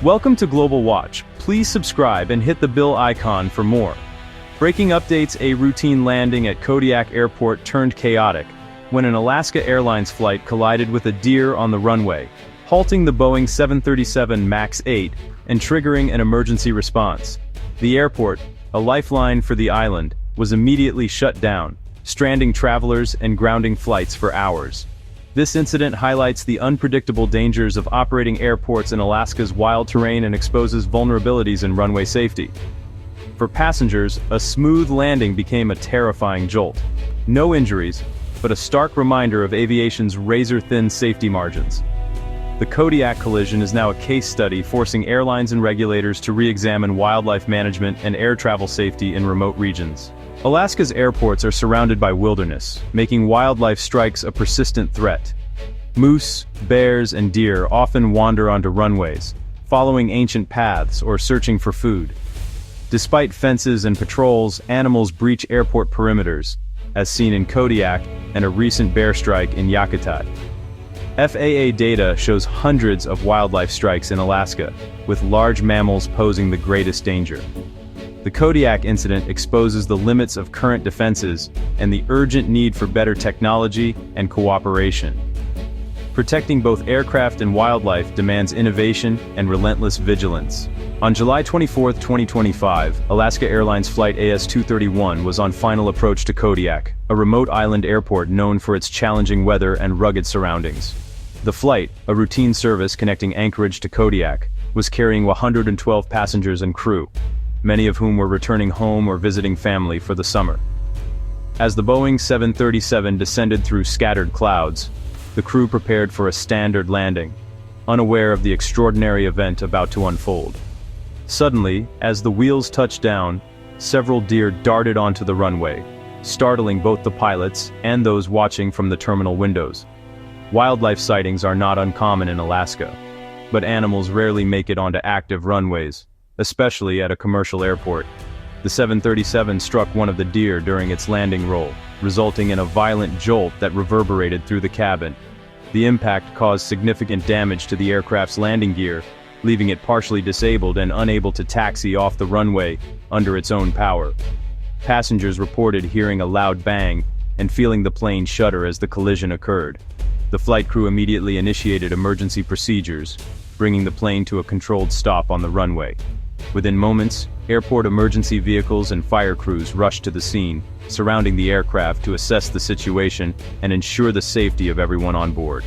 Welcome to Global Watch. Please subscribe and hit the bell icon for more. Breaking updates: a routine landing at Kodiak Airport turned chaotic when an Alaska Airlines flight collided with a deer on the runway, halting the Boeing 737 MAX 8 and triggering an emergency response. The airport, a lifeline for the island, was immediately shut down, stranding travelers and grounding flights for hours. This incident highlights the unpredictable dangers of operating airports in Alaska's wild terrain and exposes vulnerabilities in runway safety. For passengers, a smooth landing became a terrifying jolt. No injuries, but a stark reminder of aviation's razor-thin safety margins. The Kodiak collision is now a case study forcing airlines and regulators to re-examine wildlife management and air travel safety in remote regions. Alaska's airports are surrounded by wilderness, making wildlife strikes a persistent threat. Moose, bears, and deer often wander onto runways, following ancient paths or searching for food. Despite fences and patrols, animals breach airport perimeters, as seen in Kodiak and a recent bear strike in Yakutat. FAA data shows hundreds of wildlife strikes in Alaska, with large mammals posing the greatest danger. The Kodiak incident exposes the limits of current defenses and the urgent need for better technology and cooperation. Protecting both aircraft and wildlife demands innovation and relentless vigilance. On July 24, 2025, Alaska Airlines Flight AS-231 was on final approach to Kodiak, a remote island airport known for its challenging weather and rugged surroundings. The flight, a routine service connecting Anchorage to Kodiak, was carrying 112 passengers and crew, many of whom were returning home or visiting family for the summer. As the Boeing 737 descended through scattered clouds, the crew prepared for a standard landing, unaware of the extraordinary event about to unfold. Suddenly, as the wheels touched down, several deer darted onto the runway, startling both the pilots and those watching from the terminal windows. Wildlife sightings are not uncommon in Alaska, but animals rarely make it onto active runways, especially at a commercial airport. The 737 struck one of the deer during its landing roll, resulting in a violent jolt that reverberated through the cabin. The impact caused significant damage to the aircraft's landing gear, leaving it partially disabled and unable to taxi off the runway under its own power. Passengers reported hearing a loud bang and feeling the plane shudder as the collision occurred. The flight crew immediately initiated emergency procedures, bringing the plane to a controlled stop on the runway. Within moments, airport emergency vehicles and fire crews rushed to the scene, surrounding the aircraft to assess the situation and ensure the safety of everyone on board.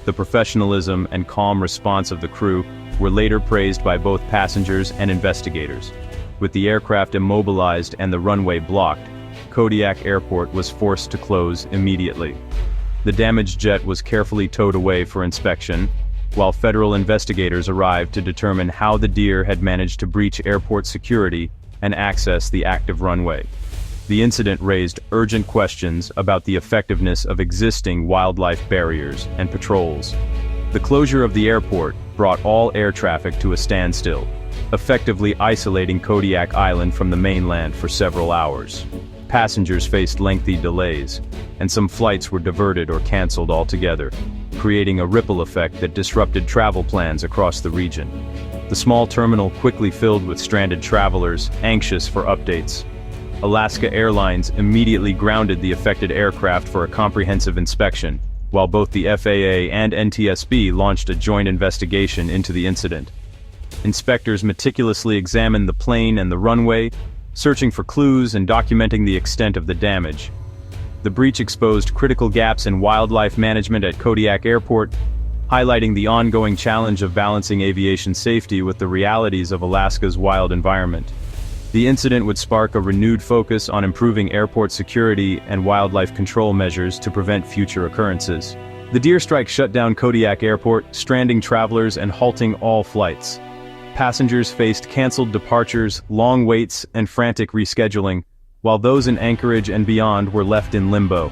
The professionalism and calm response of the crew were later praised by both passengers and investigators. With the aircraft immobilized and the runway blocked, Kodiak Airport was forced to close immediately. The damaged jet was carefully towed away for inspection, while federal investigators arrived to determine how the deer had managed to breach airport security and access the active runway. The incident raised urgent questions about the effectiveness of existing wildlife barriers and patrols. The closure of the airport brought all air traffic to a standstill, effectively isolating Kodiak Island from the mainland for several hours. Passengers faced lengthy delays, and some flights were diverted or canceled altogether, creating a ripple effect that disrupted travel plans across the region. The small terminal quickly filled with stranded travelers, anxious for updates. Alaska Airlines immediately grounded the affected aircraft for a comprehensive inspection, while both the FAA and NTSB launched a joint investigation into the incident. Inspectors meticulously examined the plane and the runway, searching for clues and documenting the extent of the damage. The breach exposed critical gaps in wildlife management at Kodiak Airport, highlighting the ongoing challenge of balancing aviation safety with the realities of Alaska's wild environment. The incident would spark a renewed focus on improving airport security and wildlife control measures to prevent future occurrences. The deer strike shut down Kodiak Airport, stranding travelers and halting all flights. Passengers faced canceled departures, long waits, and frantic rescheduling, while those in Anchorage and beyond were left in limbo.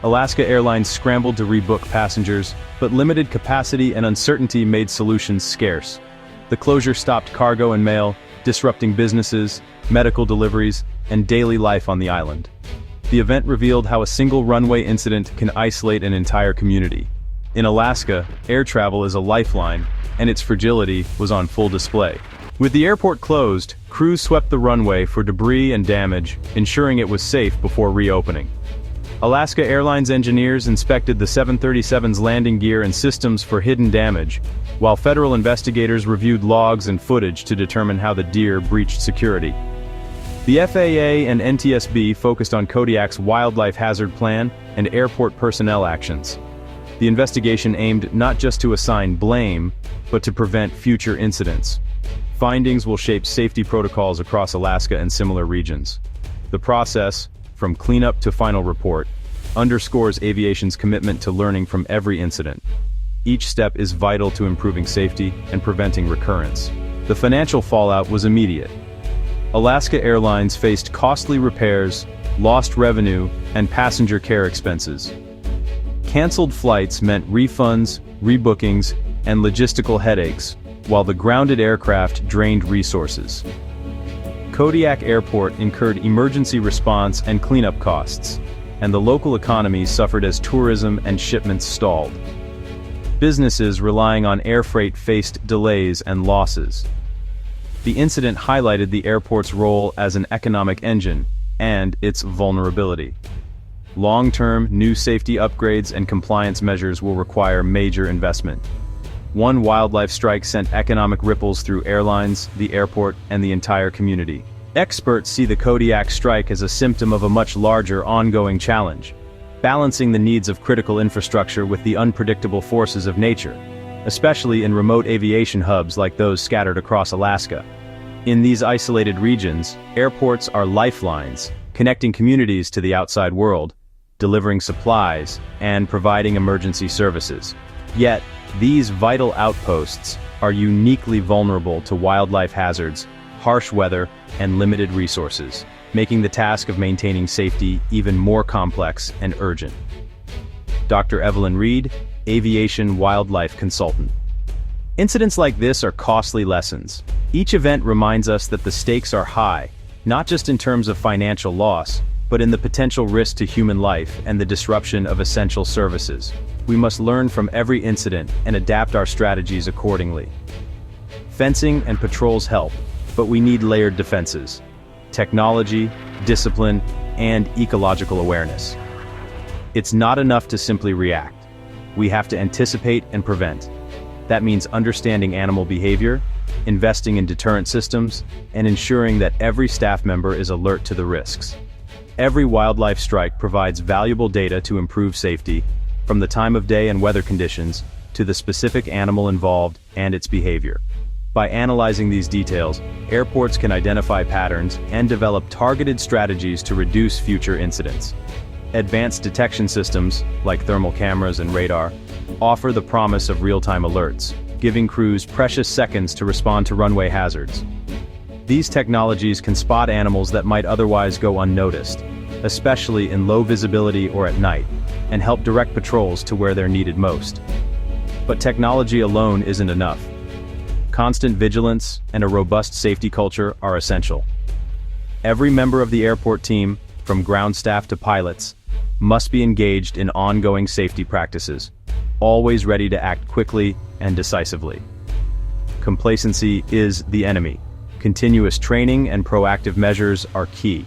Alaska Airlines scrambled to rebook passengers, but limited capacity and uncertainty made solutions scarce. The closure stopped cargo and mail, disrupting businesses, medical deliveries, and daily life on the island. The event revealed how a single runway incident can isolate an entire community. In Alaska, air travel is a lifeline, and its fragility was on full display. With the airport closed, crews swept the runway for debris and damage, ensuring it was safe before reopening. Alaska Airlines engineers inspected the 737's landing gear and systems for hidden damage, while federal investigators reviewed logs and footage to determine how the Deer breached security. The FAA and NTSB focused on Kodiak's wildlife hazard plan and airport personnel actions. The investigation aimed not just to assign blame, but to prevent future incidents. Findings will shape safety protocols across Alaska and similar regions. The process, from cleanup to final report, underscores aviation's commitment to learning from every incident. Each step is vital to improving safety and preventing recurrence. The financial fallout was immediate. Alaska Airlines faced costly repairs, lost revenue, and passenger care expenses. Canceled flights meant refunds, rebookings, and logistical headaches, while the grounded aircraft drained resources. Kodiak Airport incurred emergency response and cleanup costs, and the local economy suffered as tourism and shipments stalled. Businesses relying on air freight faced delays and losses. The incident highlighted the airport's role as an economic engine and its vulnerability. Long-term, new safety upgrades and compliance measures will require major investment. One wildlife strike sent economic ripples through airlines, the airport, and the entire community. Experts see the Kodiak strike as a symptom of a much larger, ongoing challenge, balancing the needs of critical infrastructure with the unpredictable forces of nature, especially in remote aviation hubs like those scattered across Alaska. In these isolated regions, airports are lifelines, connecting communities to the outside world, delivering supplies, and providing emergency services. Yet, these vital outposts are uniquely vulnerable to wildlife hazards, harsh weather, and limited resources, making the task of maintaining safety even more complex and urgent. Dr. Evelyn Reed, Aviation Wildlife Consultant. Incidents like this are costly lessons. Each event reminds us that the stakes are high, not just in terms of financial loss, but in the potential risk to human life and the disruption of essential services. We must learn from every incident and adapt our strategies accordingly. Fencing and patrols help, but we need layered defenses: technology, discipline, and ecological awareness. It's not enough to simply react. We have to anticipate and prevent. That means understanding animal behavior, investing in deterrent systems, and ensuring that every staff member is alert to the risks. Every wildlife strike provides valuable data to improve safety, from the time of day and weather conditions, to the specific animal involved and its behavior. By analyzing these details, airports can identify patterns and develop targeted strategies to reduce future incidents. Advanced detection systems, like thermal cameras and radar, offer the promise of real-time alerts, giving crews precious seconds to respond to runway hazards. These technologies can spot animals that might otherwise go unnoticed, especially in low visibility or at night, and help direct patrols to where they're needed most. But technology alone isn't enough. Constant vigilance and a robust safety culture are essential. Every member of the airport team, from ground staff to pilots, must be engaged in ongoing safety practices, always ready to act quickly and decisively. Complacency is the enemy. Continuous training and proactive measures are key.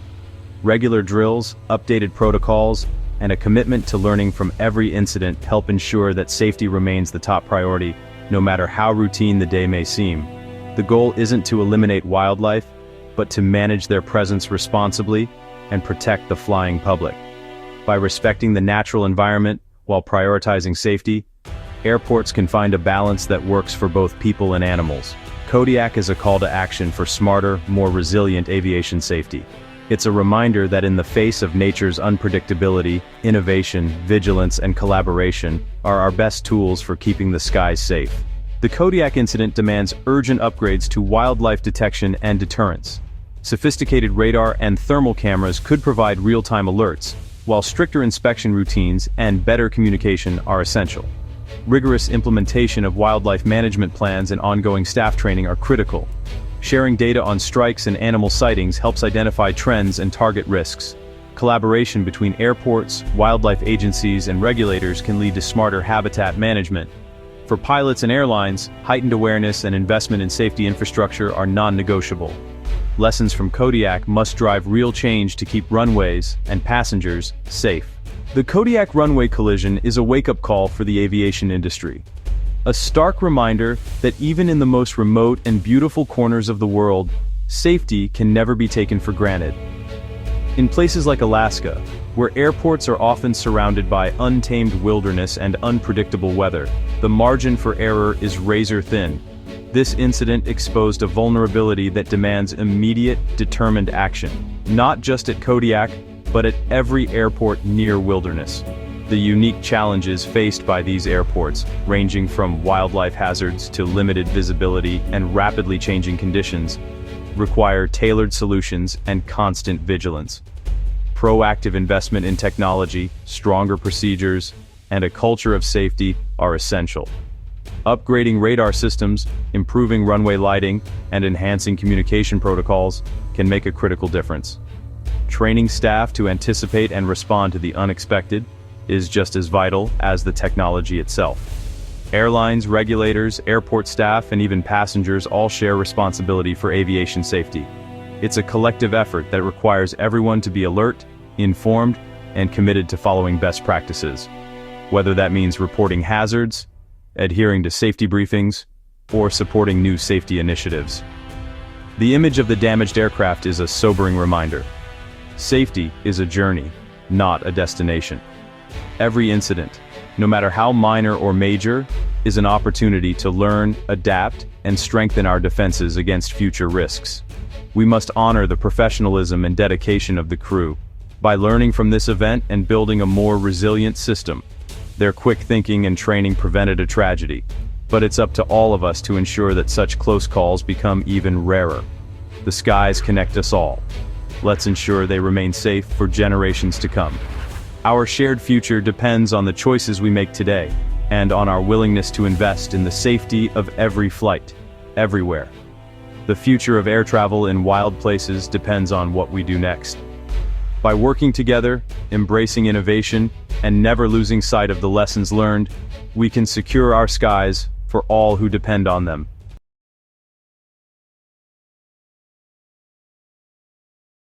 Regular drills, updated protocols, and a commitment to learning from every incident help ensure that safety remains the top priority, no matter how routine the day may seem. The goal isn't to eliminate wildlife, but to manage their presence responsibly and protect the flying public. By respecting the natural environment while prioritizing safety, airports can find a balance that works for both people and animals. Kodiak is a call to action for smarter, more resilient aviation safety. It's a reminder that in the face of nature's unpredictability, innovation, vigilance, and collaboration are our best tools for keeping the skies safe. The Kodiak incident demands urgent upgrades to wildlife detection and deterrence. Sophisticated radar and thermal cameras could provide real-time alerts, while stricter inspection routines and better communication are essential. Rigorous implementation of wildlife management plans and ongoing staff training are critical. Sharing data on strikes and animal sightings helps identify trends and target risks. Collaboration between airports, wildlife agencies, and regulators can lead to smarter habitat management. For pilots and airlines, heightened awareness and investment in safety infrastructure are non-negotiable. Lessons from Kodiak must drive real change to keep runways and passengers safe. The Kodiak runway collision is a wake-up call for the aviation industry. A stark reminder that even in the most remote and beautiful corners of the world, safety can never be taken for granted. In places like Alaska, where airports are often surrounded by untamed wilderness and unpredictable weather, the margin for error is razor thin. This incident exposed a vulnerability that demands immediate, determined action, not just at Kodiak, but at every airport near wilderness. The unique challenges faced by these airports, ranging from wildlife hazards to limited visibility and rapidly changing conditions, require tailored solutions and constant vigilance. Proactive investment in technology, stronger procedures, and a culture of safety are essential. Upgrading radar systems, improving runway lighting, and enhancing communication protocols can make a critical difference. Training staff to anticipate and respond to the unexpected is just as vital as the technology itself. Airlines, regulators, airport staff, and even passengers all share responsibility for aviation safety. It's a collective effort that requires everyone to be alert, informed, and committed to following best practices. Whether that means reporting hazards, adhering to safety briefings, or supporting new safety initiatives. The image of the damaged aircraft is a sobering reminder. Safety is a journey, not a destination. Every incident, no matter how minor or major, is an opportunity to learn, adapt, and strengthen our defenses against future risks. We must honor the professionalism and dedication of the crew by learning from this event and building a more resilient system. Their quick thinking and training prevented a tragedy, but it's up to all of us to ensure that such close calls become even rarer. The skies connect us all. Let's ensure they remain safe for generations to come. Our shared future depends on the choices we make today, and on our willingness to invest in the safety of every flight, everywhere. The future of air travel in wild places depends on what we do next. By working together, embracing innovation, and never losing sight of the lessons learned, we can secure our skies for all who depend on them.